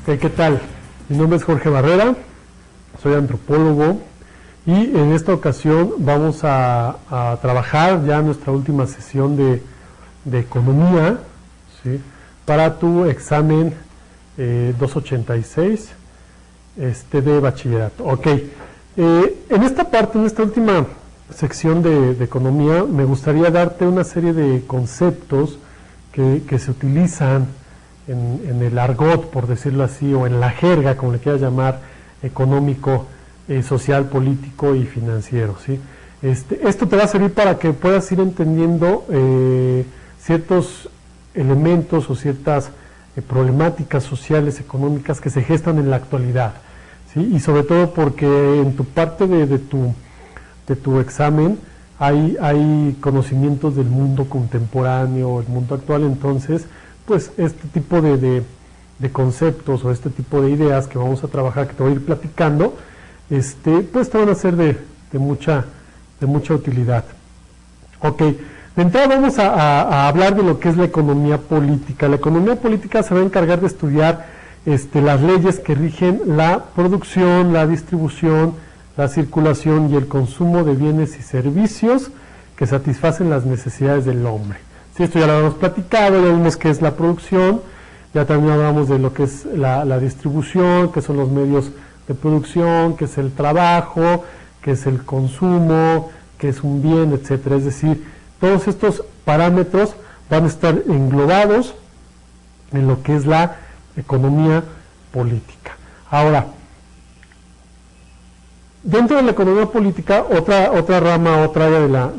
¿Qué tal? Mi nombre es Jorge Barrera, soy antropólogo y en esta ocasión vamos a trabajar ya nuestra última sesión de economía, ¿sí?, para tu examen 286 de bachillerato. Ok, en esta parte, en esta última sección de economía, me gustaría darte una serie de conceptos que se utilizan en el argot, por decirlo así, o en la jerga, como le quieras llamar, económico, social, político y financiero, ¿sí? Esto te va a servir para que puedas ir entendiendo ciertos elementos o ciertas problemáticas sociales, económicas que se gestan en la actualidad, ¿sí? Y sobre todo porque en tu parte de tu examen hay conocimientos del mundo contemporáneo, el mundo actual. Entonces, pues este tipo de conceptos o este tipo de ideas que vamos a trabajar, que te voy a ir platicando, pues te van a ser de mucha utilidad. Ok, de entrada vamos a hablar de lo que es la economía política. La economía política se va a encargar de estudiar las leyes que rigen la producción, la distribución, la circulación y el consumo de bienes y servicios que satisfacen las necesidades del hombre. Sí, esto ya lo habíamos platicado, ya vimos qué es la producción, ya también hablamos de lo que es la distribución, qué son los medios de producción, qué es el trabajo, qué es el consumo, qué es un bien, etcétera. Es decir, todos estos parámetros van a estar englobados en lo que es la economía política. Ahora, dentro de la economía política, otra rama, otra área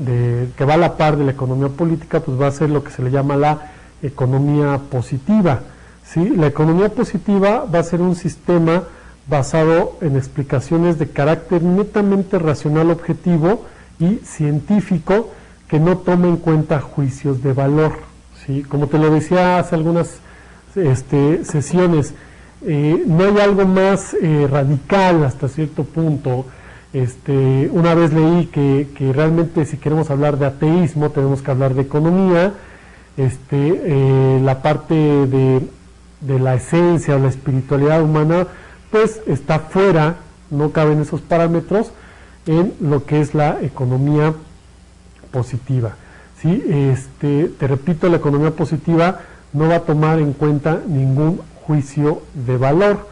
que va a la par de la economía política, pues va a ser lo que se le llama la economía positiva, ¿sí? La economía positiva va a ser un sistema basado en explicaciones de carácter netamente racional, objetivo y científico, que no toma en cuenta juicios de valor, ¿sí? Como te lo decía hace algunas sesiones, no hay algo más radical hasta cierto punto. Una vez leí que realmente, si queremos hablar de ateísmo, tenemos que hablar de economía. La parte de la esencia o la espiritualidad humana, pues está fuera, no caben esos parámetros en lo que es la economía positiva, ¿sí? Te repito, la economía positiva no va a tomar en cuenta ningún juicio de valor.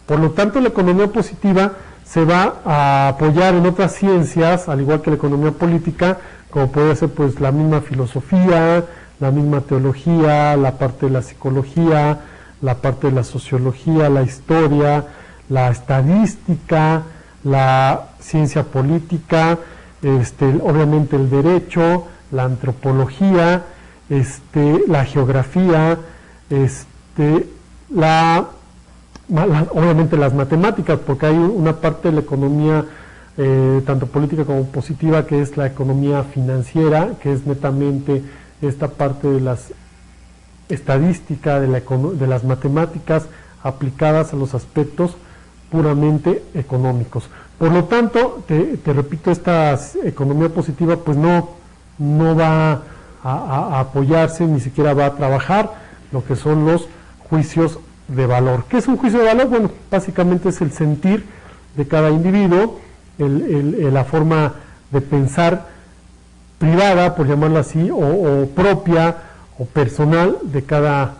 Por lo tanto, la economía positiva se va a apoyar en otras ciencias, al igual que la economía política, como puede ser pues la misma filosofía, la misma teología, la parte de la psicología, la parte de la sociología, la historia, la estadística, la ciencia política, obviamente el derecho, la antropología, la geografía, obviamente las matemáticas, porque hay una parte de la economía tanto política como positiva, que es la economía financiera, que es netamente esta parte de las estadísticas, de las matemáticas aplicadas a los aspectos puramente económicos. Por lo tanto, te repito, esta economía positiva pues no va a apoyarse, ni siquiera va a trabajar lo que son los juicios de valor. ¿Qué es un juicio de valor? Bueno, básicamente es el sentir de cada individuo, la forma de pensar privada, por llamarlo así, o propia o personal de cada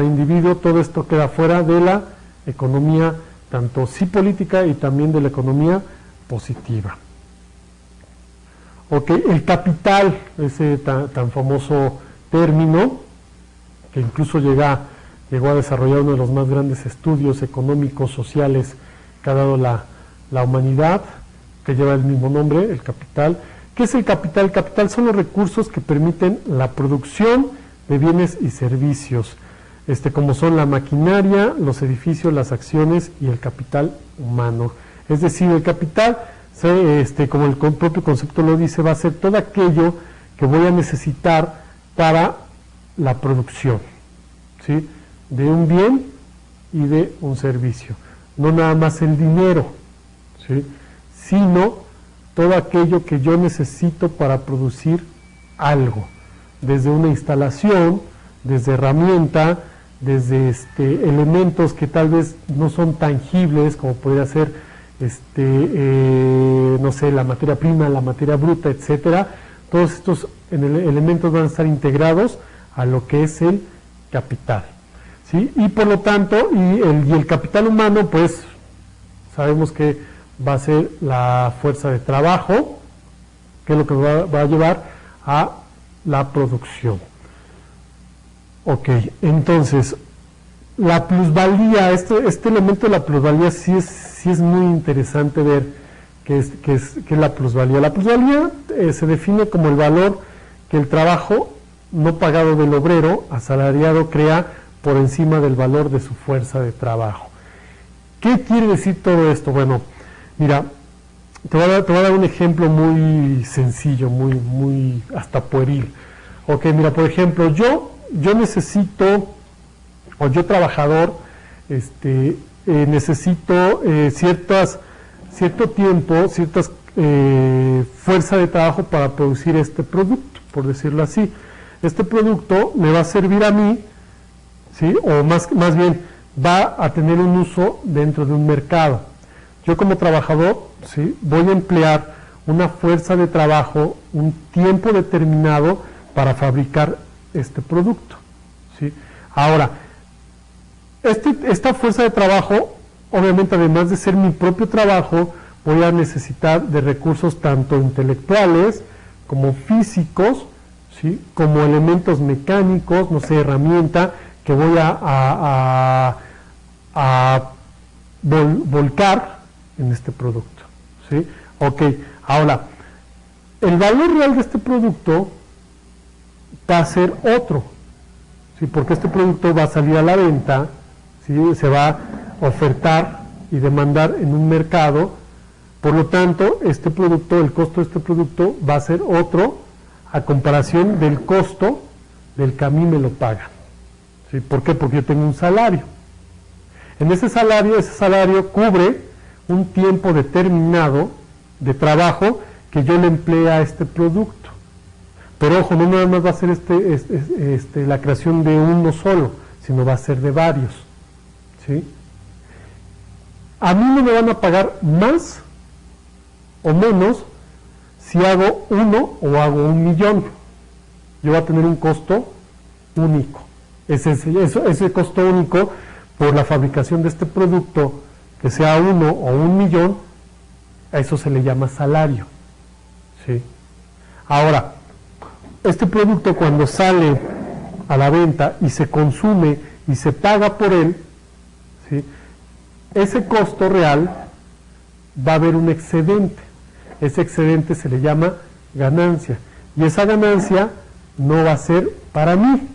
individuo. Todo esto queda fuera de la economía, tanto sí política y también de la economía positiva. Ok, el capital, ese tan famoso término, que incluso llegó a desarrollar uno de los más grandes estudios económicos, sociales que ha dado la humanidad, que lleva el mismo nombre, el capital. ¿Qué es el capital? El capital son los recursos que permiten la producción de bienes y servicios, como son la maquinaria, los edificios, las acciones y el capital humano. Es decir, el capital, como el propio concepto lo dice, va a ser todo aquello que voy a necesitar para la producción, ¿sí?, de un bien y de un servicio. No nada más el dinero, ¿sí?, sino todo aquello que yo necesito para producir algo, desde una instalación, desde herramienta, desde elementos que tal vez no son tangibles, como podría ser no sé, la materia prima, la materia bruta, etcétera. Todos estos elementos van a estar integrados a lo que es el capital, ¿sí? Y por lo tanto, el capital humano, pues sabemos que va a ser la fuerza de trabajo, que es lo que va a llevar a la producción. Ok, entonces, la plusvalía, este elemento de la plusvalía sí es muy interesante ver qué es la plusvalía. La plusvalía se define como el valor que el trabajo no pagado del obrero asalariado crea por encima del valor de su fuerza de trabajo. ¿Qué quiere decir todo esto? Bueno, mira, te voy a dar un ejemplo muy sencillo, muy hasta pueril. Ok, mira, por ejemplo, yo necesito, o yo trabajador, necesito cierto tiempo, ciertas fuerza de trabajo para producir este producto, por decirlo así. Este producto me va a servir a mí, ¿sí? O más bien va a tener un uso dentro de un mercado. Yo como trabajador, ¿sí?, voy a emplear una fuerza de trabajo, un tiempo determinado para fabricar este producto, ¿sí? Ahora, esta fuerza de trabajo, obviamente, además de ser mi propio trabajo, voy a necesitar de recursos tanto intelectuales como físicos, ¿sí?, como elementos mecánicos, no sé, herramienta que voy a volcar en este producto, ¿sí? Ok, ahora, el valor real de este producto va a ser otro, ¿sí?, porque este producto va a salir a la venta, ¿sí?, se va a ofertar y demandar en un mercado. Por lo tanto, este producto, el costo de este producto va a ser otro a comparación del costo del que a mí me lo pagan, ¿sí? ¿Por qué? Porque yo tengo un salario. En ese salario cubre un tiempo determinado de trabajo que yo le emplee a este producto. Pero ojo, no nada más va a ser la creación de uno solo, sino va a ser de varios, ¿sí? A mí no me van a pagar más o menos si hago uno o hago 1.000.000. Yo voy a tener un costo único. Ese costo único por la fabricación de este producto, que sea 1 o 1.000.000, a eso se le llama salario, ¿sí? Ahora, este producto cuando sale a la venta y se consume y se paga por él, ¿sí?, ese costo real va a haber un excedente. Ese excedente se le llama ganancia. Y esa ganancia no va a ser para mí,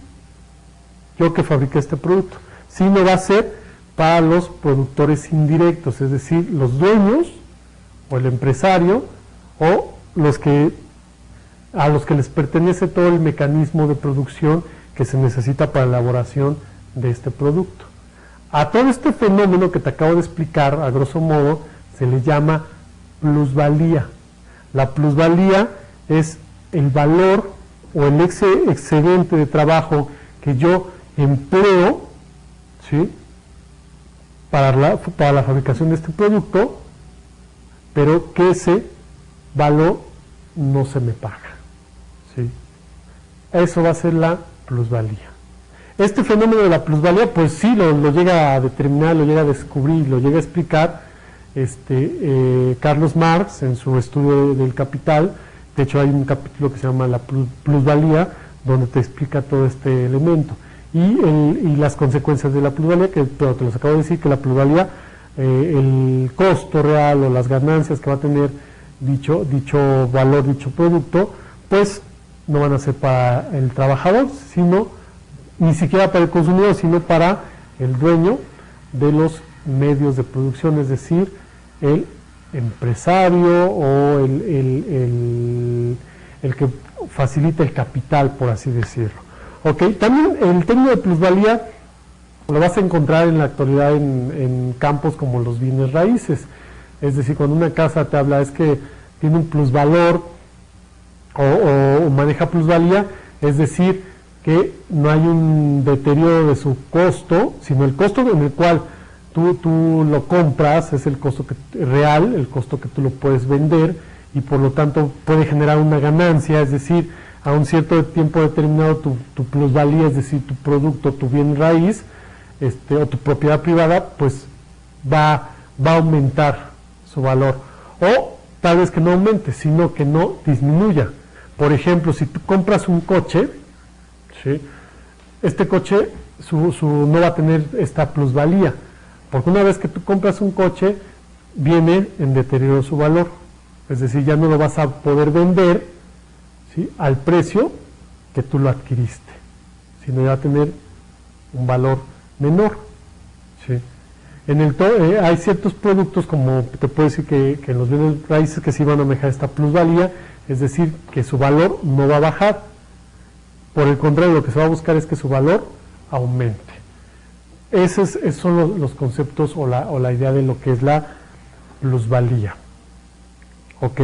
yo que fabriqué este producto, sino va a ser para los productores indirectos, es decir, los dueños o el empresario o a los que les pertenece todo el mecanismo de producción que se necesita para la elaboración de este producto. A todo este fenómeno que te acabo de explicar, a grosso modo, se le llama plusvalía. La plusvalía es el valor o el excedente de trabajo que yo empleo, ¿sí?, para la fabricación de este producto, pero que ese valor no se me paga, ¿sí? Eso va a ser la plusvalía. Este fenómeno de la plusvalía, pues sí, lo llega a determinar, lo llega a descubrir, lo llega a explicar Carlos Marx en su estudio del Capital. De hecho, hay un capítulo que se llama la plusvalía, donde te explica todo este elemento y las consecuencias de la plusvalía, pero te los acabo de decir, que la plusvalía, el costo real o las ganancias que va a tener dicho valor, dicho producto, pues no van a ser para el trabajador, sino ni siquiera para el consumidor, sino para el dueño de los medios de producción, es decir, el empresario o el que facilita el capital, por así decirlo. Okay. También el término de plusvalía lo vas a encontrar en la actualidad en campos como los bienes raíces. Es decir, cuando una casa te habla es que tiene un plusvalor o maneja plusvalía, es decir, que que no hay un deterioro de su costo, sino el costo en el cual tú lo compras es el costo real, el costo que tú lo puedes vender, y por lo tanto puede generar una ganancia, es decir, a un cierto tiempo determinado tu plusvalía, es decir, tu producto, tu bien raíz, o tu propiedad privada, pues va a aumentar su valor. O tal vez que no aumente, sino que no disminuya. Por ejemplo, si tú compras un coche, ¿sí?, este coche no va a tener esta plusvalía, porque una vez que tú compras un coche, viene en deterioro su valor. Es decir, ya no lo vas a poder vender, ¿sí?, al precio que tú lo adquiriste, sino ya va a tener un valor menor, ¿sí? Hay ciertos productos, como te puedo decir que en los bienes raíces, que sí van a manejar esta plusvalía, es decir, que su valor no va a bajar. Por el contrario, lo que se va a buscar es que su valor aumente. Esos son los conceptos o la idea de lo que es la plusvalía. Ok.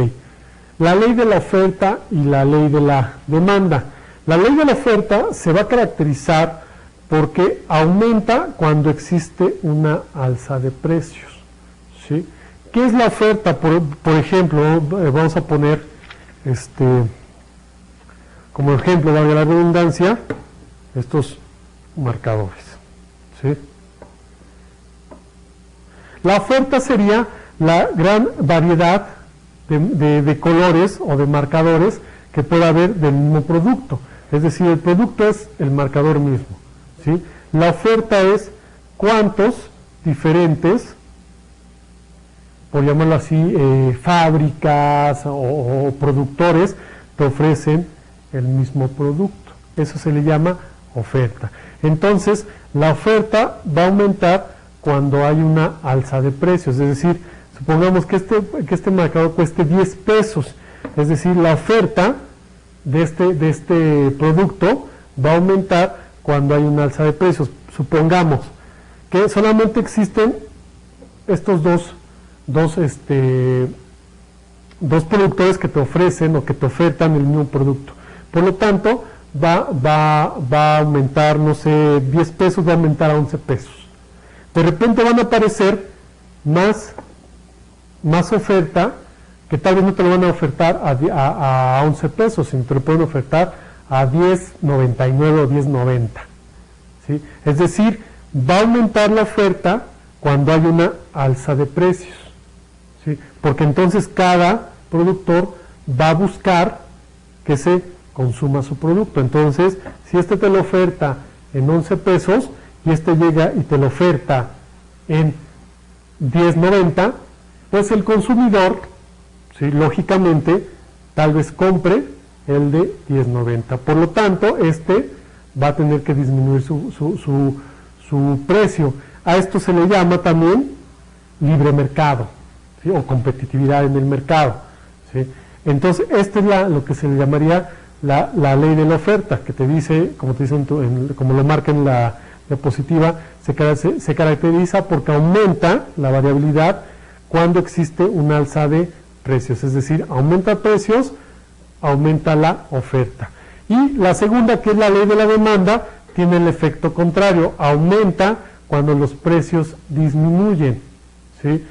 La ley de la oferta y la ley de la demanda. La ley de la oferta se va a caracterizar porque aumenta cuando existe una alza de precios, ¿sí? ¿Qué es la oferta? Por ejemplo, vamos a poner como ejemplo, valga la redundancia, estos marcadores, ¿sí? La oferta sería la gran variedad de colores o de marcadores que pueda haber del mismo producto. Es decir, el producto es el marcador mismo, ¿sí? La oferta es cuántos diferentes, por llamarlo así, fábricas o productores te ofrecen el mismo producto. Eso se le llama oferta. Entonces, la oferta va a aumentar cuando hay una alza de precios. Es decir, supongamos que este marcador cueste 10 pesos. Es decir, la oferta de este producto va a aumentar cuando hay una alza de precios. Supongamos que solamente existen estos dos productores que te ofrecen o que te ofertan el mismo producto. Por lo tanto, va a aumentar, no sé, 10 pesos, va a aumentar a 11 pesos. De repente van a aparecer más oferta, que tal vez no te lo van a ofertar a 11 pesos, sino te lo pueden ofertar a 10.99 o 10.90. ¿Sí? Es decir, va a aumentar la oferta cuando hay una alza de precios, ¿sí? Porque entonces cada productor va a buscar que se consuma su producto. Entonces, si este te lo oferta en 11 pesos y este llega y te lo oferta en 10.90, pues el consumidor, ¿sí?, lógicamente, tal vez compre el de 10.90. Por lo tanto, este va a tener que disminuir su precio. A esto se le llama también libre mercado, ¿sí?, o competitividad en el mercado, ¿sí? Entonces, esta es lo que se le llamaría la ley de la oferta, que te dice, como te dicen, como lo marca en la diapositiva, se caracteriza porque aumenta la variabilidad cuando existe una alza de precios, es decir, aumenta precios, aumenta la oferta. Y la segunda, que es la ley de la demanda, tiene el efecto contrario, aumenta cuando los precios disminuyen, ¿sí?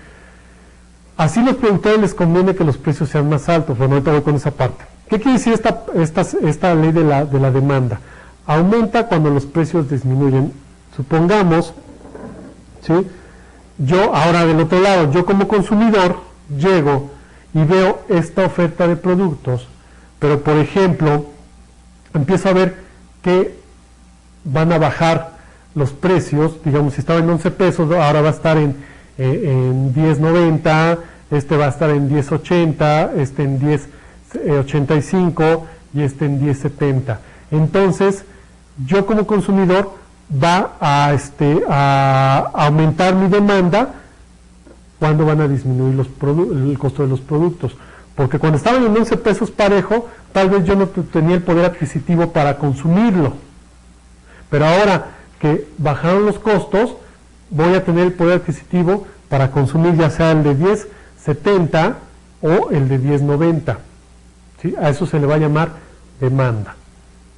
Así los productores les conviene que los precios sean más altos. Bueno, ahorita voy con esa parte. ¿Qué quiere decir esta ley de la demanda? Aumenta cuando los precios disminuyen. Supongamos, ¿sí?, yo ahora del otro lado, yo como consumidor llego y veo esta oferta de productos, pero por ejemplo, empiezo a ver que van a bajar los precios, digamos, si estaba en 11 pesos, ahora va a estar en 10.90, este va a estar en 10.80, este en 10.85 y este en 10.70. Entonces, yo como consumidor va a aumentar mi demanda cuando van a disminuir el costo de los productos. Porque cuando estaban en 11 pesos parejo, tal vez yo no tenía el poder adquisitivo para consumirlo. Pero ahora que bajaron los costos, voy a tener el poder adquisitivo para consumir ya sea el de 10.70 o el de 10.90. ¿Sí? A eso se le va a llamar demanda.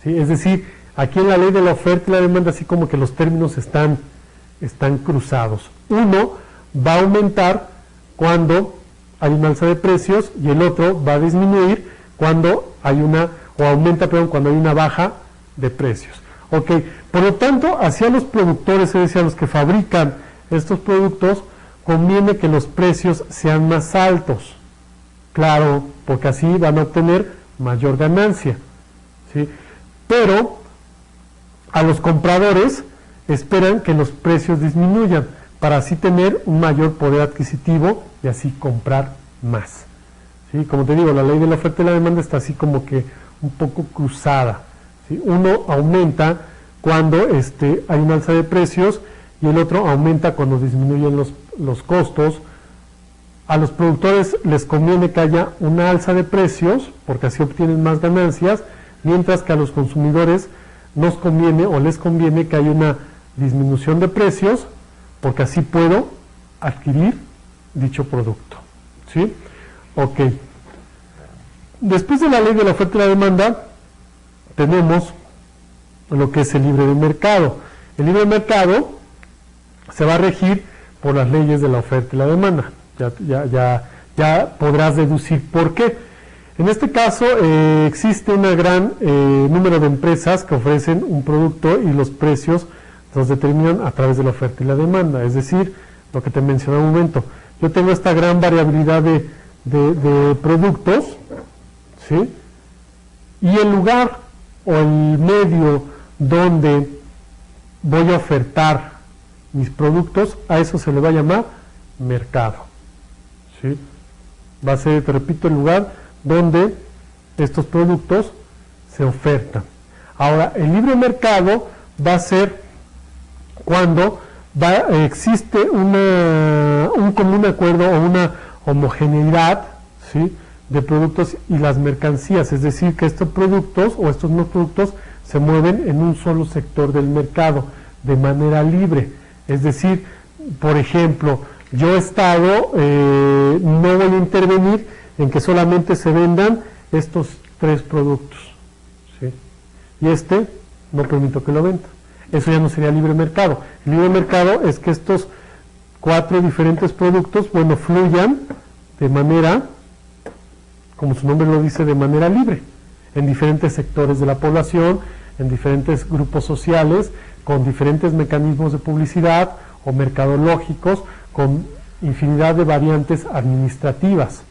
¿Sí? Es decir, Aquí en la ley de la oferta y la demanda, así como que los términos están cruzados. Uno va a aumentar cuando hay un alza de precios y el otro va a disminuir cuando hay cuando hay una baja de precios. Ok, por lo tanto, hacia los productores, es decir, a los que fabrican estos productos, conviene que los precios sean más altos. Claro, porque así van a obtener mayor ganancia, ¿sí? Pero a los compradores esperan que los precios disminuyan para así tener un mayor poder adquisitivo y así comprar más. ¿Sí? Como te digo, la ley de la oferta y la demanda está así como que un poco cruzada, ¿sí? Uno aumenta cuando hay un alza de precios y el otro aumenta cuando disminuyen los costos. A los productores les conviene que haya una alza de precios porque así obtienen más ganancias, mientras que a los consumidores nos conviene o les conviene que haya una disminución de precios porque así puedo adquirir dicho producto. ¿Sí? Ok. Después de la ley de la oferta y la demanda, tenemos lo que es el libre mercado. El libre mercado se va a regir por las leyes de la oferta y la demanda. Ya podrás deducir por qué. En este caso existe un gran número de empresas que ofrecen un producto y los precios los determinan a través de la oferta y la demanda, es decir, lo que te mencioné un momento. Yo tengo esta gran variabilidad de productos, ¿sí? Y el lugar o el medio donde voy a ofertar mis productos, a eso se le va a llamar mercado, ¿sí? Va a ser, te repito, el lugar donde estos productos se ofertan. Ahora, el libre mercado va a ser cuando existe un común acuerdo o una homogeneidad, ¿sí?, de productos y las mercancías, es decir, que estos productos o estos no productos se mueven en un solo sector del mercado de manera libre. Es decir, por ejemplo, yo Estado no voy a intervenir en que solamente se vendan estos 3 productos, ¿sí?, y no permito que lo venda. Eso ya no sería libre mercado. El libre mercado es que estos 4 diferentes productos, fluyan de manera, como su nombre lo dice, de manera libre, en diferentes sectores de la población, en diferentes grupos sociales, con diferentes mecanismos de publicidad o mercadológicos, con infinidad de variantes administrativas,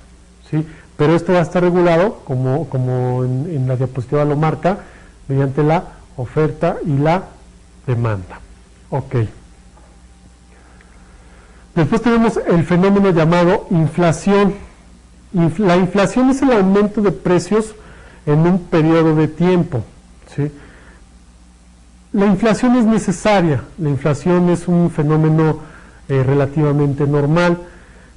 ¿sí? Pero esto va a estar regulado, como en la diapositiva lo marca, mediante la oferta y la demanda. Ok. Después tenemos el fenómeno llamado inflación. La inflación es el aumento de precios en un periodo de tiempo, ¿sí? La inflación es necesaria. La inflación es un fenómeno relativamente normal,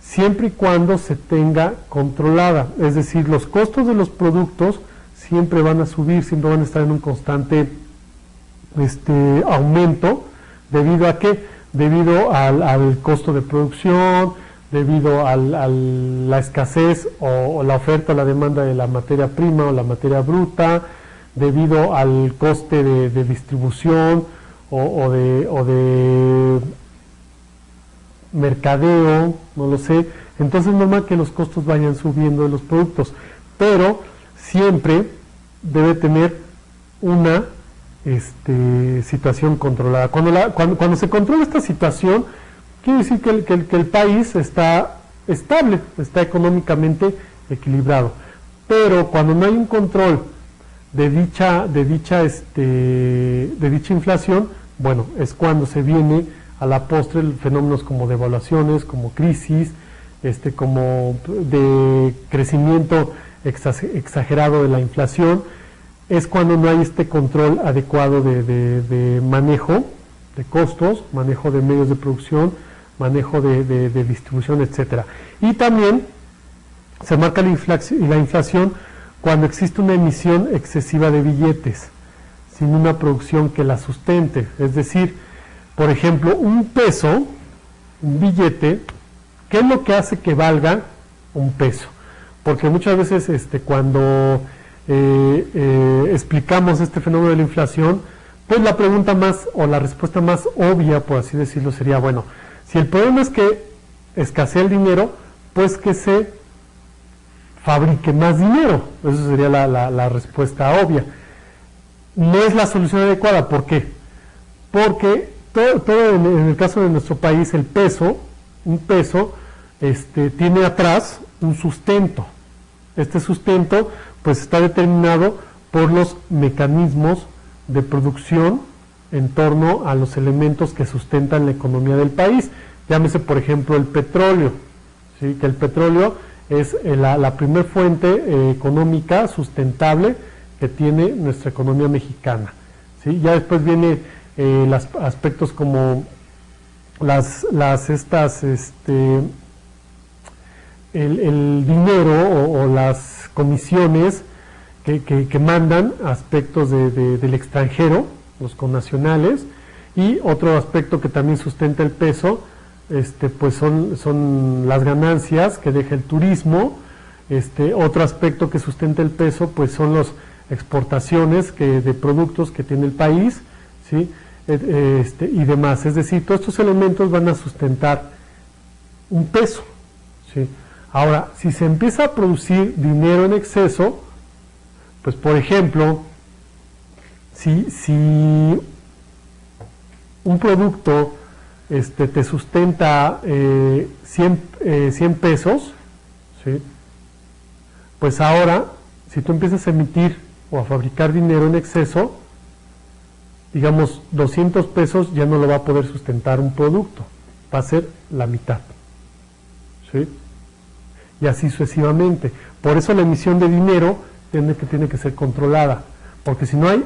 siempre y cuando se tenga controlada. Es decir, los costos de los productos siempre van a subir, siempre van a estar en un constante aumento. ¿Debido a qué? Debido al costo de producción, debido a la escasez o la oferta o la demanda de la materia prima o la materia bruta, debido al coste de distribución o de mercadeo, no lo sé. Entonces es normal que los costos vayan subiendo de los productos, pero siempre debe tener una situación controlada. Cuando se controla esta situación, quiere decir que el país está estable, está económicamente equilibrado. Pero cuando no hay un control de dicha inflación, es cuando se viene a la postre fenómenos como devaluaciones, como crisis, como de crecimiento exagerado de la inflación. Es cuando no hay este control adecuado de manejo de costos, manejo de medios de producción, manejo de distribución, etcétera. Y también se marca la inflación cuando existe una emisión excesiva de billetes, sin una producción que la sustente. Es decir, por ejemplo, un billete, ¿qué es lo que hace que valga un peso? Porque muchas veces cuando explicamos este fenómeno de la inflación, pues la pregunta más, o la respuesta más obvia, por así decirlo, sería, bueno, si el problema es que escasea el dinero, pues que se fabrique más dinero. Esa sería la respuesta obvia. No es la solución adecuada. ¿Por qué? Porque todo en el caso de nuestro país, un peso, tiene atrás un sustento. Este sustento pues está determinado por los mecanismos de producción en torno a los elementos que sustentan la economía del país. Llámese, por ejemplo, el petróleo, ¿sí? Que el petróleo es la primer fuente económica sustentable que tiene nuestra economía mexicana, ¿sí? Ya después viene los aspectos como el dinero o las comisiones que mandan aspectos del extranjero, los connacionales, y otro aspecto que también sustenta el peso, pues son las ganancias que deja el turismo. Otro aspecto que sustenta el peso pues son las exportaciones de productos que tiene el país, ¿sí? Y demás. Es decir, todos estos elementos van a sustentar un peso, ¿sí? Ahora, si se empieza a producir dinero en exceso, pues por ejemplo, si un producto te sustenta 100 pesos, ¿sí? Pues ahora, si tú empiezas a emitir o a fabricar dinero en exceso, digamos 200 pesos ya no lo va a poder sustentar un producto, va a ser la mitad, ¿sí? Y así sucesivamente. Por eso la emisión de dinero tiene que ser controlada, porque si no hay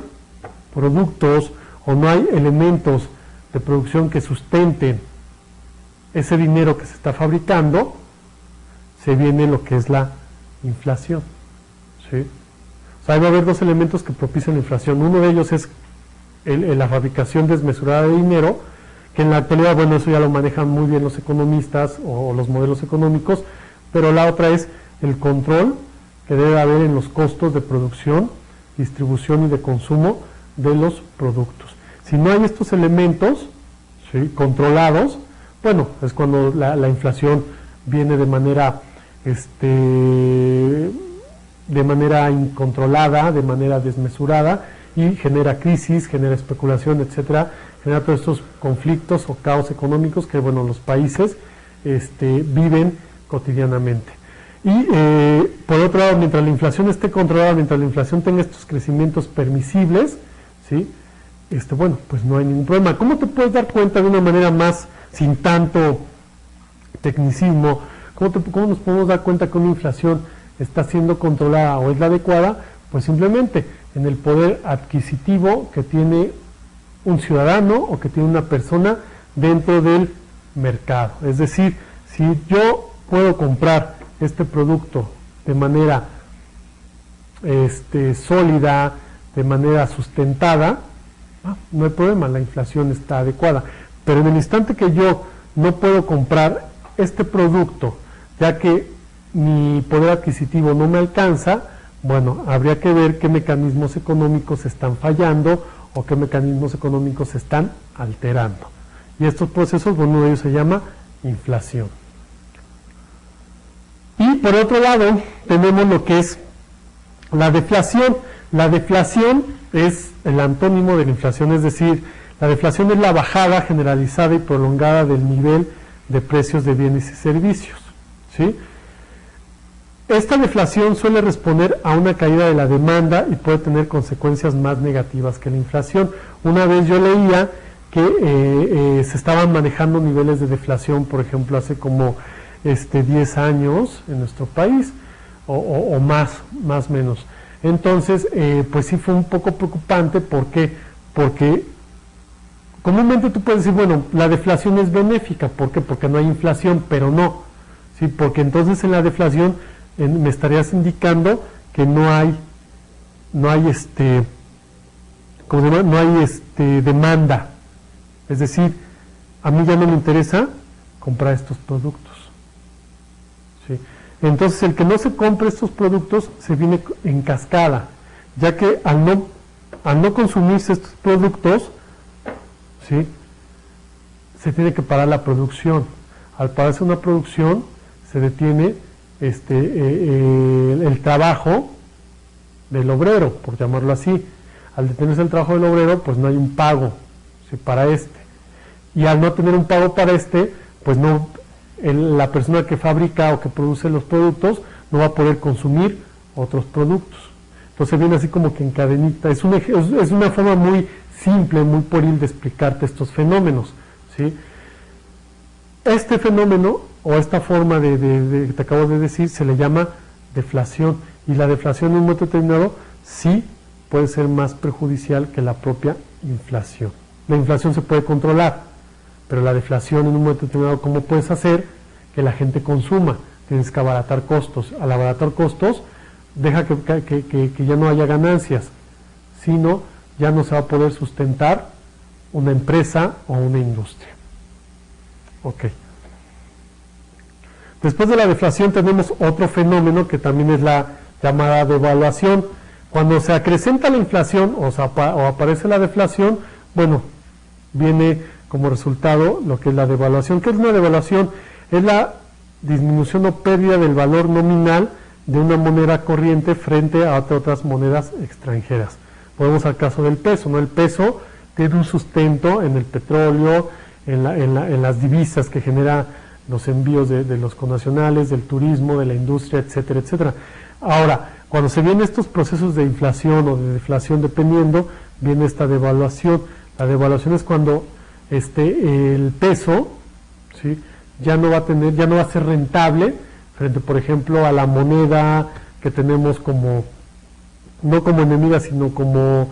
productos o no hay elementos de producción que sustenten ese dinero que se está fabricando, se viene lo que es la inflación, ¿sí? O sea, ahí va a haber dos elementos que propician la inflación. Uno de ellos es la fabricación desmesurada de dinero, que en la actualidad, bueno, eso ya lo manejan muy bien los economistas o los modelos económicos, pero la otra es el control que debe haber en los costos de producción, distribución y de consumo de los productos. Si no hay estos elementos, ¿sí?, controlados, bueno, es cuando la inflación viene de manera incontrolada, de manera desmesurada, y genera crisis, genera especulación, etcétera, genera todos estos conflictos o caos económicos que, bueno, los países viven cotidianamente. Y por otro lado, mientras la inflación esté controlada, mientras la inflación tenga estos crecimientos permisibles, ¿sí?, bueno, pues no hay ningún problema. ¿Cómo te puedes dar cuenta de una manera más, sin tanto tecnicismo, cómo nos podemos dar cuenta que una inflación está siendo controlada o es la adecuada? Pues simplemente en el poder adquisitivo que tiene un ciudadano o que tiene una persona dentro del mercado. Es decir, si yo puedo comprar este producto de manera sólida, de manera sustentada, no hay problema, la inflación está adecuada. Pero en el instante que yo no puedo comprar este producto, ya que mi poder adquisitivo no me alcanza, bueno, habría que ver qué mecanismos económicos están fallando o qué mecanismos económicos se están alterando. Y estos procesos, bueno, uno de ellos se llama inflación. Y por otro lado, tenemos lo que es la deflación. La deflación es el antónimo de la inflación, es decir, la deflación es la bajada generalizada y prolongada del nivel de precios de bienes y servicios, ¿sí? Esta deflación suele responder a una caída de la demanda y puede tener consecuencias más negativas que la inflación. Una vez yo leía que se estaban manejando niveles de deflación, por ejemplo, hace como 10 años en nuestro país, o más o menos. Entonces, pues sí fue un poco preocupante. ¿Por qué? Porque comúnmente tú puedes decir, bueno, la deflación es benéfica. ¿Por qué? Porque no hay inflación, pero no, ¿sí? Porque entonces en la deflación me estarías indicando que no hay demanda. Es decir, a mí ya no me interesa comprar estos productos, ¿sí? Entonces el que no se compre estos productos se viene en cascada, ya que al no al no consumirse estos productos, ¿sí?, se tiene que parar la producción. Al pararse una producción, se detiene el trabajo del obrero, por llamarlo así. Al detenerse el trabajo del obrero, pues no hay un pago, ¿sí?, para y al no tener un pago para pues no, la persona que fabrica o que produce los productos no va a poder consumir otros productos. Entonces viene así como que en cadenita. Es una forma muy simple, muy pueril de explicarte estos fenómenos, ¿sí? Este fenómeno o esta forma que te acabo de decir se le llama deflación, y la deflación en un momento determinado sí puede ser más perjudicial que la propia inflación. La inflación se puede controlar, pero la deflación en un momento determinado, ¿cómo puedes hacer que la gente consuma? Tienes que abaratar costos. Al abaratar costos, deja que ya no haya ganancias, sino ya no se va a poder sustentar una empresa o una industria. Ok. Después de la deflación tenemos otro fenómeno que también es la llamada devaluación. Cuando se acrecenta la inflación o aparece la deflación, bueno, viene como resultado lo que es la devaluación. ¿Qué es una devaluación? Es la disminución o pérdida del valor nominal de una moneda corriente frente a otras monedas extranjeras. Volvemos al caso del peso, ¿no? El peso tiene un sustento en el petróleo, en las divisas que genera los envíos de los connacionales, del turismo, de la industria, etcétera, etcétera. Ahora, cuando se vienen estos procesos de inflación o de deflación, dependiendo, viene esta devaluación. La devaluación es cuando el peso, ¿sí?, ya no va a ser rentable frente, por ejemplo, a la moneda que tenemos no como enemiga, sino como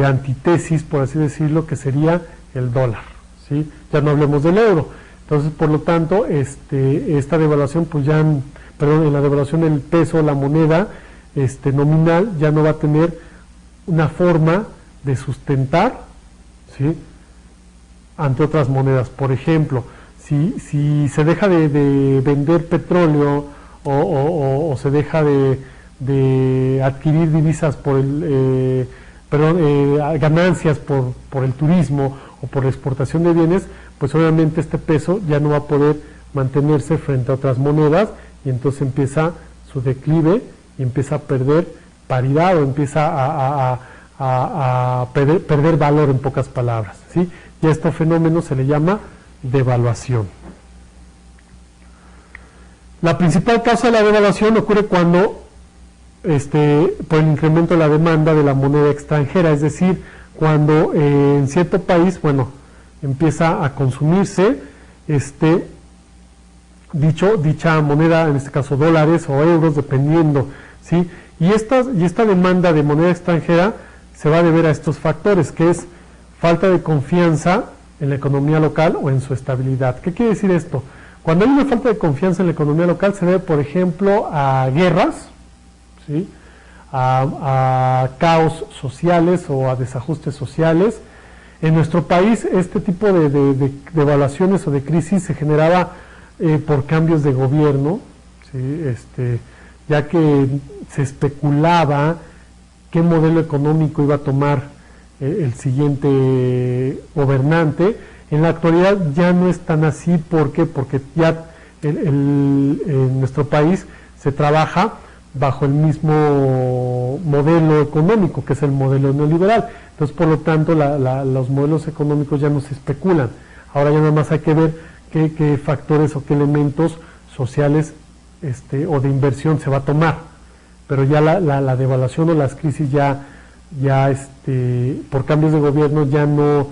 antítesis, por así decirlo, que sería el dólar, ¿sí? Ya no hablemos del euro. Entonces, por lo tanto, esta devaluación, pues en la devaluación del peso, la moneda nominal, ya no va a tener una forma de sustentar, ¿sí?, ante otras monedas. Por ejemplo, si se deja de vender petróleo o se deja de adquirir divisas ganancias por el turismo o por la exportación de bienes, pues obviamente este peso ya no va a poder mantenerse frente a otras monedas, y entonces empieza su declive y empieza a perder paridad o empieza a perder valor, en pocas palabras, ¿sí? Y a este fenómeno se le llama devaluación. La principal causa de la devaluación ocurre cuando por el incremento de la demanda de la moneda extranjera, es decir, cuando en cierto país, empieza a consumirse dicha moneda, en este caso dólares o euros, dependiendo, ¿sí? Y esta demanda de moneda extranjera se va a deber a estos factores, que es falta de confianza en la economía local o en su estabilidad. ¿Qué quiere decir esto? Cuando hay una falta de confianza en la economía local, se debe, por ejemplo, a guerras, ¿sí?, a caos sociales o a desajustes sociales. En nuestro país, este tipo de devaluaciones o de crisis se generaba por cambios de gobierno, ¿sí?, ya que se especulaba qué modelo económico iba a tomar el siguiente gobernante. En la actualidad ya no es tan así. ¿Por qué? Porque ya en nuestro país se trabaja bajo el mismo modelo económico, que es el modelo neoliberal. Entonces, por lo tanto, los modelos económicos ya no se especulan. Ahora ya nada más hay que ver qué factores o qué elementos sociales o de inversión se va a tomar. Pero ya la devaluación o las crisis ya por cambios de gobierno ya no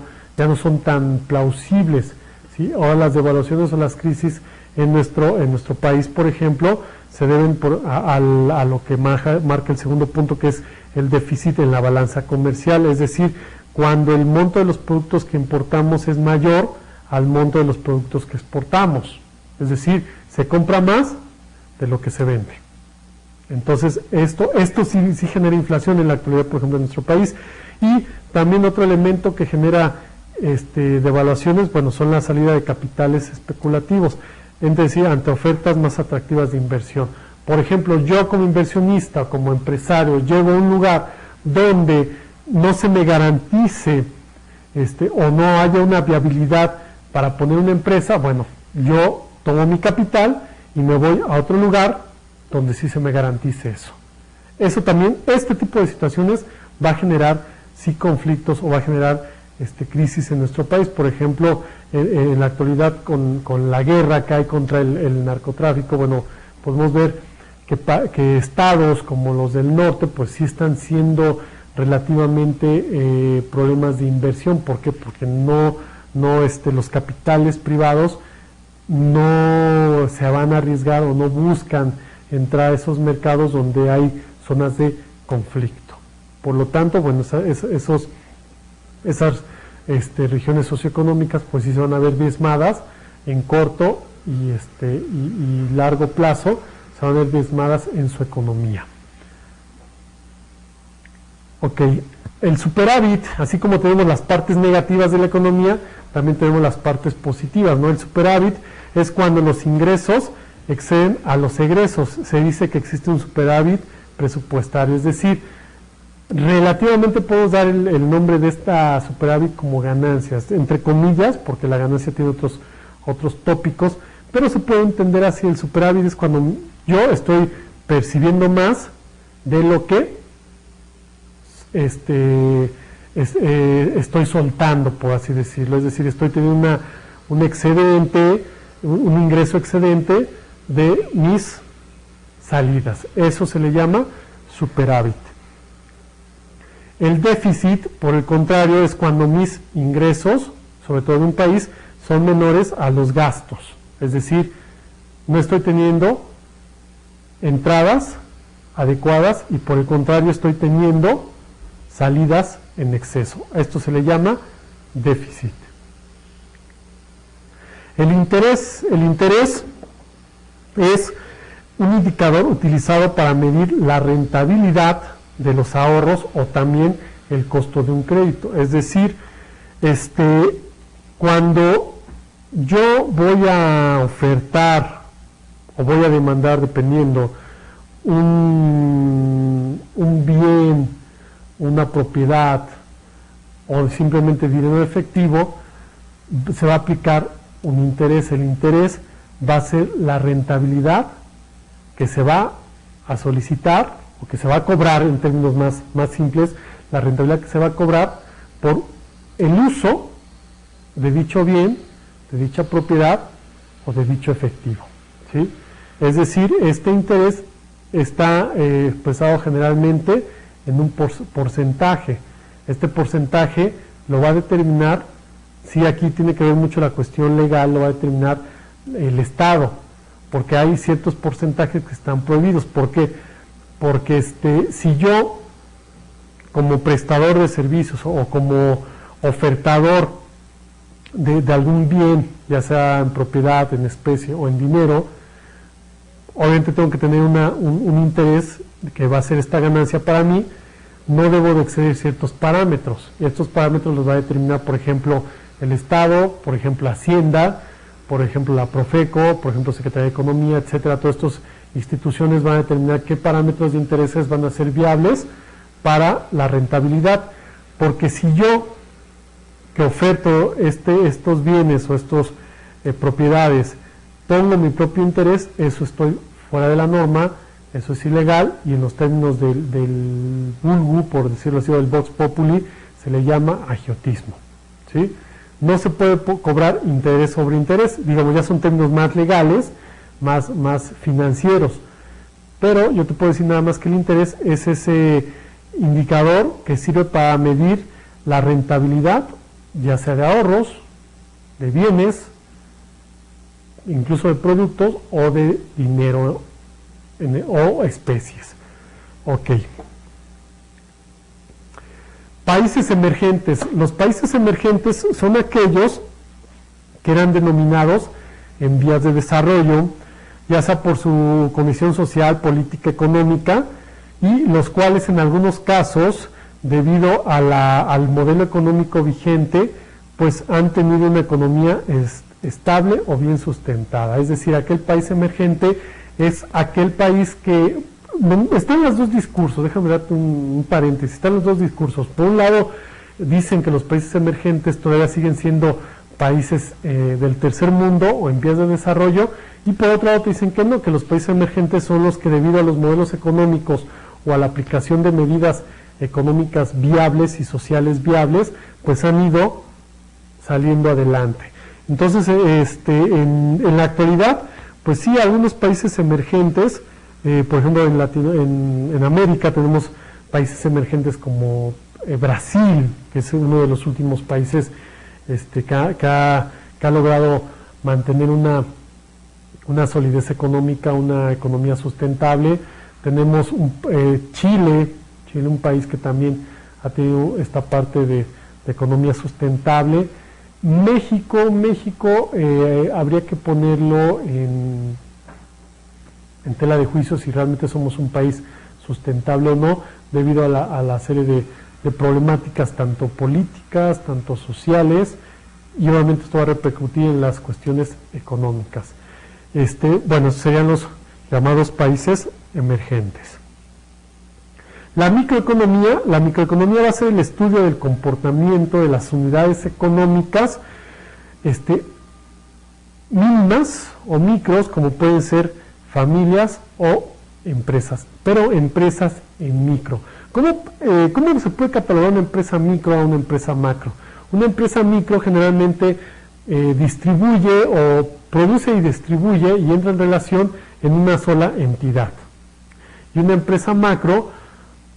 son tan plausibles, ¿sí? Ahora las devaluaciones o las crisis en nuestro país, por ejemplo, se deben a lo que marca el segundo punto, que es el déficit en la balanza comercial, es decir, cuando el monto de los productos que importamos es mayor al monto de los productos que exportamos, es decir, se compra más de lo que se vende. Entonces, esto sí genera inflación en la actualidad, por ejemplo, en nuestro país. Y también otro elemento que genera devaluaciones, son la salida de capitales especulativos, es decir, ante ofertas más atractivas de inversión. Por ejemplo, yo como inversionista, como empresario, llego a un lugar donde no se me garantice o no haya una viabilidad para poner una empresa, bueno, yo tomo mi capital y me voy a otro lugar donde sí se me garantice eso. Eso también, este tipo de situaciones va a generar sí conflictos o va a generar crisis en nuestro país. Por ejemplo, en la actualidad con la guerra que hay contra el narcotráfico, bueno, podemos ver que estados como los del norte pues sí están siendo relativamente problemas de inversión. ¿Por qué? Porque no los capitales privados no se van a arriesgar o no buscan entrar a esos mercados donde hay zonas de conflicto. Por lo tanto, bueno, esas regiones socioeconómicas pues sí se van a ver diezmadas en corto y largo plazo, se van a ver diezmadas en su economía. Ok, el superávit, así como tenemos las partes negativas de la economía, también tenemos las partes positivas, ¿no? El superávit es cuando los ingresos exceden a los egresos. Se dice que existe un superávit presupuestario, es decir, relativamente podemos dar el nombre de esta superávit como ganancias, entre comillas, porque la ganancia tiene otros tópicos, pero se puede entender así. El superávit es cuando yo estoy percibiendo más de lo que estoy soltando, por así decirlo, es decir, estoy teniendo un excedente, un ingreso excedente de mis salidas. Eso se le llama superávit. El déficit, por el contrario, es cuando mis ingresos, sobre todo en un país, son menores a los gastos. Es decir, no estoy teniendo entradas adecuadas y por el contrario estoy teniendo salidas en exceso. Esto se le llama déficit. El interés es un indicador utilizado para medir la rentabilidad de los ahorros o también el costo de un crédito. Es decir, cuando yo voy a ofertar o voy a demandar, dependiendo, un bien, una propiedad o simplemente dinero efectivo, se va a aplicar un interés. El interés va a ser la rentabilidad que se va a solicitar o que se va a cobrar, en términos más simples, la rentabilidad que se va a cobrar por el uso de dicho bien, de dicha propiedad o de dicho efectivo, ¿sí? Es decir, este interés está expresado generalmente en un porcentaje. Este porcentaje lo va a determinar, sí, aquí tiene que ver mucho la cuestión legal, lo va a determinar el Estado, porque hay ciertos porcentajes que están prohibidos. ¿Por qué? Porque si yo, como prestador de servicios o como ofertador de algún bien, ya sea en propiedad, en especie o en dinero, obviamente tengo que tener un interés que va a ser esta ganancia para mí. No debo de exceder ciertos parámetros, y estos parámetros los va a determinar, por ejemplo, el Estado, por ejemplo, Hacienda, por ejemplo, la Profeco, por ejemplo, Secretaría de Economía, etcétera. Todas estas instituciones van a determinar qué parámetros de intereses van a ser viables para la rentabilidad, porque si yo, que oferto estos bienes o estas propiedades, pongo mi propio interés, eso estoy fuera de la norma, eso es ilegal, y en los términos del vulgo, por decirlo así, del Vox Populi, se le llama agiotismo, ¿sí? No se puede cobrar interés sobre interés, digamos, ya son términos más legales, más financieros, pero yo te puedo decir nada más que el interés es ese indicador que sirve para medir la rentabilidad, ya sea de ahorros, de bienes, incluso de productos o de dinero o especies. Ok. Países emergentes. Los países emergentes son aquellos que eran denominados en vías de desarrollo, ya sea por su condición social, política, económica, y los cuales en algunos casos, debido al modelo económico vigente, pues han tenido una economía estable o bien sustentada. Es decir, aquel país emergente es aquel país que están los dos discursos, déjame darte un paréntesis, están los dos discursos. Por un lado, dicen que los países emergentes todavía siguen siendo países del tercer mundo o en vías de desarrollo, y por otro lado te dicen que no, que los países emergentes son los que debido a los modelos económicos o a la aplicación de medidas económicas viables y sociales viables, pues han ido saliendo adelante. Entonces, en la actualidad, pues sí, algunos países emergentes, por ejemplo en América tenemos países emergentes como Brasil, que es uno de los últimos países que ha logrado mantener una solidez económica, una economía sustentable. Tenemos Chile, un país que también ha tenido esta parte de economía sustentable. México habría que ponerlo en tela de juicio si realmente somos un país sustentable o no, debido a la serie de problemáticas tanto políticas, tanto sociales, y obviamente esto va a repercutir en las cuestiones económicas. Bueno, serían los llamados países emergentes. La microeconomía va a ser el estudio del comportamiento de las unidades económicas mínimas o micros, como pueden ser familias o empresas, pero empresas en micro. ¿Cómo se puede catalogar una empresa micro a una empresa macro? Una empresa micro generalmente distribuye o produce y distribuye y entra en relación en una sola entidad. Y una empresa macro,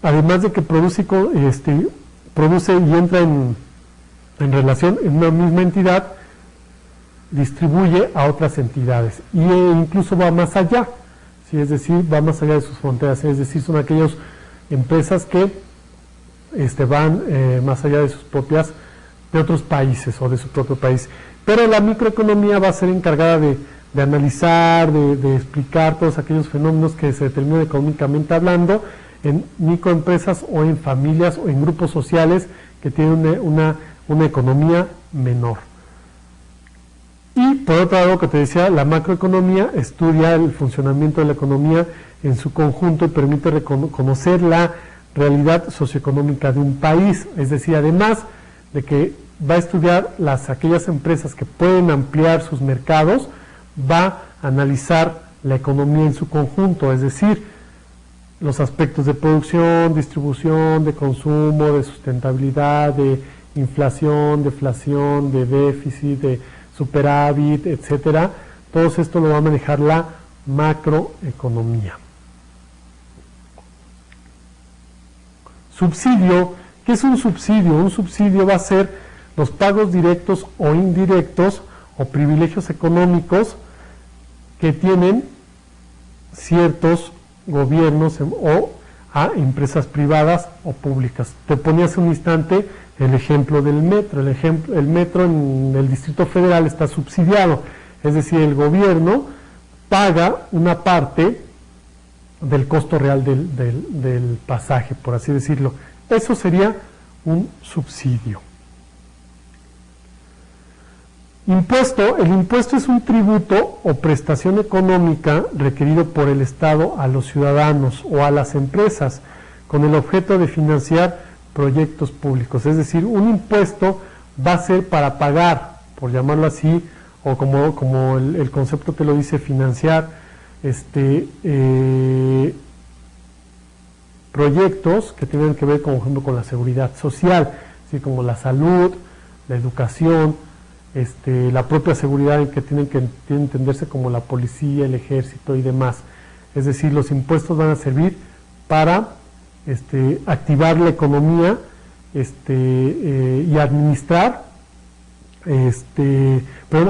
además de que produce y entra en relación en una misma entidad, distribuye a otras entidades e incluso va más allá, ¿sí? Es decir, va más allá de sus fronteras, es decir, son aquellas empresas que van más allá de otros países o de su propio país. Pero la microeconomía va a ser encargada de analizar, de explicar todos aquellos fenómenos que se determinan económicamente hablando en microempresas o en familias o en grupos sociales que tienen una economía menor. Y por otro lado, que te decía, la macroeconomía estudia el funcionamiento de la economía en su conjunto y permite conocer la realidad socioeconómica de un país. Es decir, además de que va a estudiar aquellas empresas que pueden ampliar sus mercados, va a analizar la economía en su conjunto, es decir, los aspectos de producción, distribución, de consumo, de sustentabilidad, de inflación, deflación, de déficit, de superávit, etcétera. Todo esto lo va a manejar la macroeconomía. Subsidio. ¿Qué es un subsidio? Un subsidio va a ser los pagos directos o indirectos o privilegios económicos que tienen ciertos gobiernos o a empresas privadas o públicas. Te ponía hace un instante el ejemplo del metro. El metro en el Distrito Federal está subsidiado, es decir, el gobierno paga una parte del costo real del pasaje, por así decirlo. Eso sería un subsidio. Impuesto. El impuesto es un tributo o prestación económica requerido por el Estado a los ciudadanos o a las empresas con el objeto de financiar proyectos públicos. Es decir, un impuesto va a ser para pagar, por llamarlo así, o como el concepto te lo dice, financiar proyectos que tengan que ver, por ejemplo, con la seguridad social, así como la salud, la educación, la propia seguridad en que tienen que entenderse como la policía, el ejército y demás. Es decir, los impuestos van a servir para activar la economía y administrar,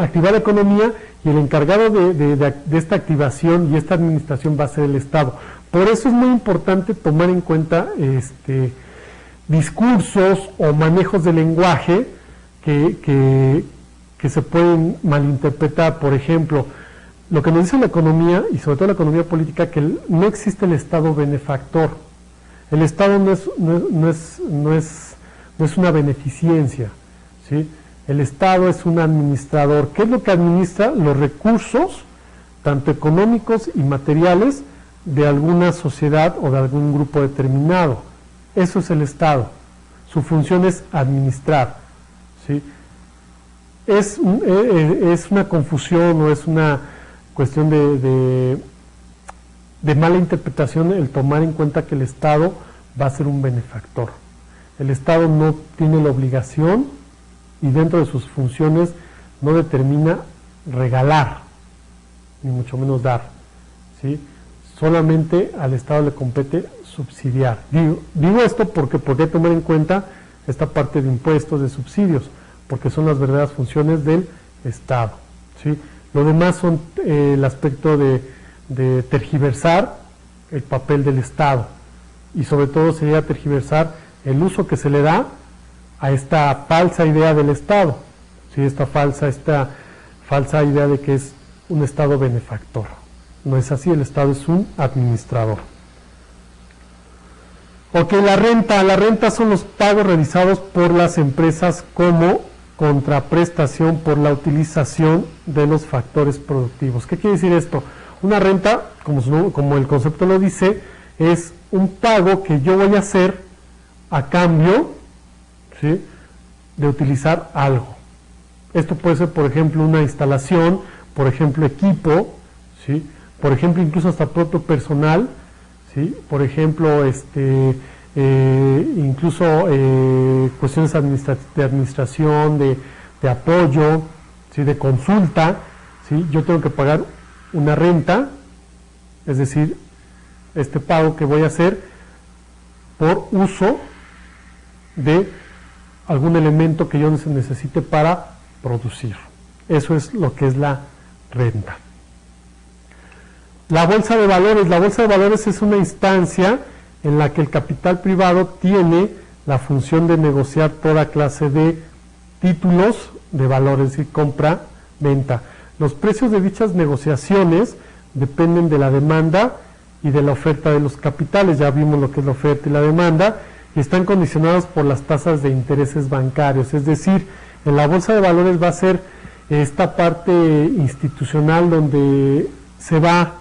activar la economía, y el encargado de esta activación y esta administración va a ser el Estado. Por eso es muy importante tomar en cuenta discursos o manejos de lenguaje que se pueden malinterpretar. Por ejemplo, lo que nos dice la economía, y sobre todo la economía política, que no existe el Estado benefactor. El Estado no es una beneficencia, ¿sí? El Estado es un administrador. ¿Qué es lo que administra? Los recursos, tanto económicos y materiales, de alguna sociedad o de algún grupo determinado. Eso es el Estado. Su función es administrar, ¿sí? Es una confusión o es una cuestión de mala interpretación el tomar en cuenta que el Estado va a ser un benefactor. El Estado no tiene la obligación y dentro de sus funciones no determina regalar, ni mucho menos dar, ¿sí? Solamente al Estado le compete subsidiar. Digo esto porque hay que tomar en cuenta esta parte de impuestos, de subsidios, porque son las verdaderas funciones del Estado, ¿sí? Lo demás son el aspecto de tergiversar el papel del Estado y sobre todo sería tergiversar el uso que se le da a esta falsa idea del Estado, ¿sí? Esta falsa idea de que es un Estado benefactor. No es así, el Estado es un administrador. Ok, la renta son los pagos realizados por las empresas como contraprestación por la utilización de los factores productivos. ¿Qué quiere decir esto? Una renta, como el concepto lo dice, es un pago que yo voy a hacer a cambio, ¿sí?, de utilizar algo. Esto puede ser, por ejemplo, una instalación, por ejemplo, equipo, ¿sí?, por ejemplo, incluso hasta propio personal, ¿sí?, por ejemplo, incluso cuestiones de administración, de apoyo, ¿sí?, de consulta, ¿sí? Yo tengo que pagar una renta, es decir, este pago que voy a hacer por uso de algún elemento que yo necesite para producir. Eso es lo que es la renta. La bolsa de valores es una instancia en la que el capital privado tiene la función de negociar toda clase de títulos de valores y compra-venta. Los precios de dichas negociaciones dependen de la demanda y de la oferta de los capitales. Ya vimos lo que es la oferta y la demanda, y están condicionados por las tasas de intereses bancarios. Es decir, en la bolsa de valores va a ser esta parte institucional donde se va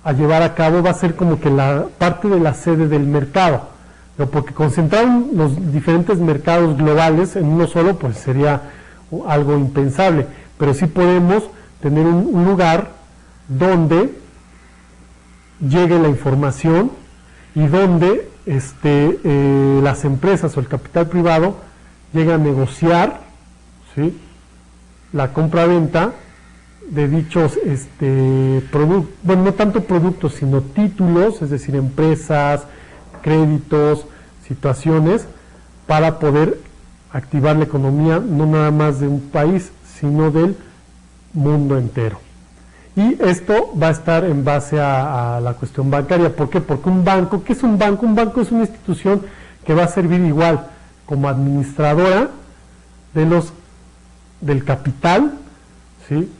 a llevar a cabo, va a ser como que la parte de la sede del mercado, pero porque concentrar los diferentes mercados globales en uno solo, pues sería algo impensable, pero sí podemos tener un lugar donde llegue la información y donde las empresas o el capital privado llegue a negociar, ¿sí?, la compra-venta de dichos productos, bueno, no tanto productos, sino títulos, es decir, empresas, créditos, situaciones, para poder activar la economía, no nada más de un país, sino del mundo entero. Y esto va a estar en base a la cuestión bancaria. ¿Por qué? Porque un banco, ¿qué es un banco? Un banco es una institución que va a servir igual como administradora del capital, ¿sí?,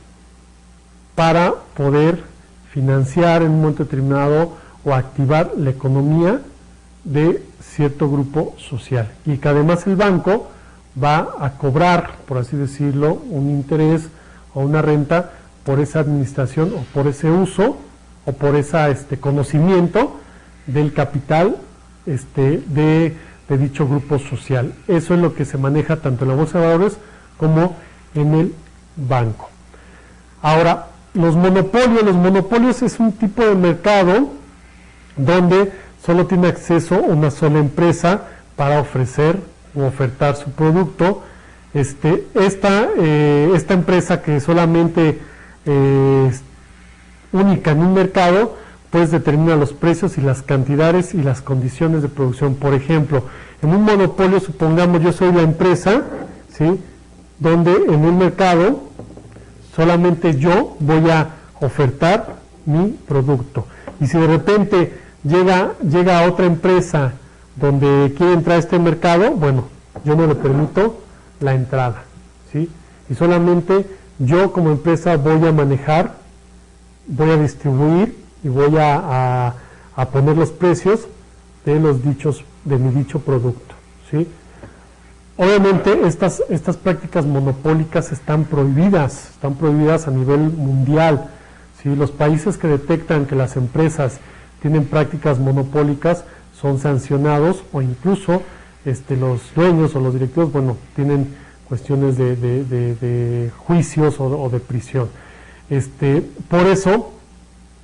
para poder financiar en un momento determinado o activar la economía de cierto grupo social. Y que además el banco va a cobrar, por así decirlo, un interés o una renta por esa administración o por ese uso o por ese conocimiento del capital de dicho grupo social. Eso es lo que se maneja tanto en la bolsa de valores como en el banco. Ahora, los monopolios es un tipo de mercado donde solo tiene acceso una sola empresa para ofrecer o ofertar su producto. Esta empresa que solamente es única en un mercado, pues determina los precios y las cantidades y las condiciones de producción. Por ejemplo, en un monopolio, supongamos yo soy la empresa, ¿sí?, donde en un mercado solamente yo voy a ofertar mi producto. Y si de repente llega otra empresa donde quiere entrar a este mercado, bueno, yo no le permito la entrada, ¿sí? Y solamente yo como empresa voy a manejar, voy a distribuir y voy a poner los precios de mi dicho producto, ¿sí? Obviamente estas prácticas monopólicas están prohibidas a nivel mundial, ¿sí? Los países que detectan que las empresas tienen prácticas monopólicas son sancionados, o incluso los dueños o los directivos, bueno, tienen cuestiones de juicios o de prisión. Por eso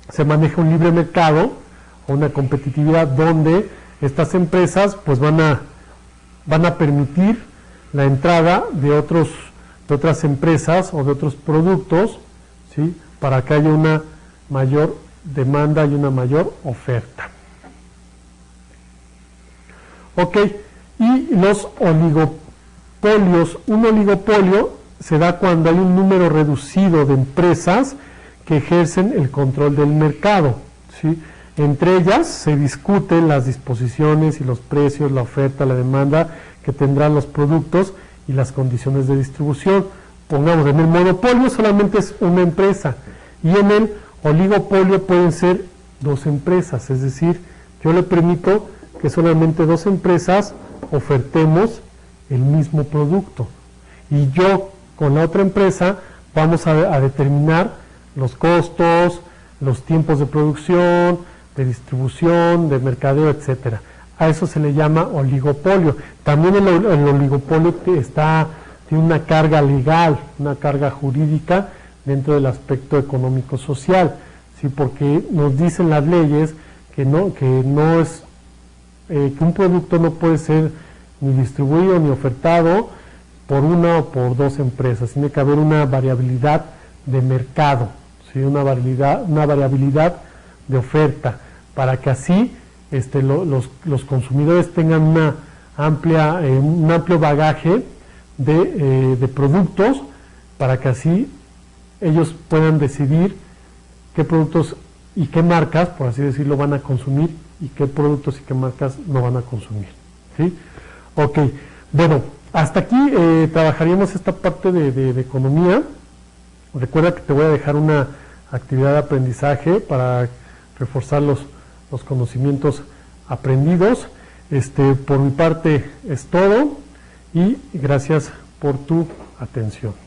se maneja un libre mercado o una competitividad donde estas empresas pues van a permitir la entrada de otras empresas o de otros productos, ¿sí? Para que haya una mayor demanda y una mayor oferta. Ok, y los oligopolios. Un oligopolio se da cuando hay un número reducido de empresas que ejercen el control del mercado, ¿sí? Entre ellas se discuten las disposiciones y los precios, la oferta, la demanda que tendrán los productos y las condiciones de distribución. Pongamos, en el monopolio solamente es una empresa, y en el oligopolio pueden ser dos empresas, es decir, yo le permito que solamente dos empresas ofertemos el mismo producto, y yo con la otra empresa vamos a determinar los costos, los tiempos de producción, de distribución, de mercadeo, etcétera. A eso se le llama oligopolio. También el oligopolio tiene una carga legal, una carga jurídica dentro del aspecto económico-social, ¿sí? Porque nos dicen las leyes que un producto no puede ser ni distribuido ni ofertado por una o por dos empresas. Tiene que haber una variabilidad de mercado, ¿sí? Una variabilidad de oferta, para que así los consumidores tengan un amplio bagaje de productos, para que así ellos puedan decidir qué productos y qué marcas, por así decirlo, van a consumir, y qué productos y qué marcas no van a consumir, ¿sí? Ok, bueno, hasta aquí trabajaríamos esta parte de economía. Recuerda que te voy a dejar una actividad de aprendizaje para reforzar los conocimientos aprendidos. Por mi parte es todo, y gracias por tu atención.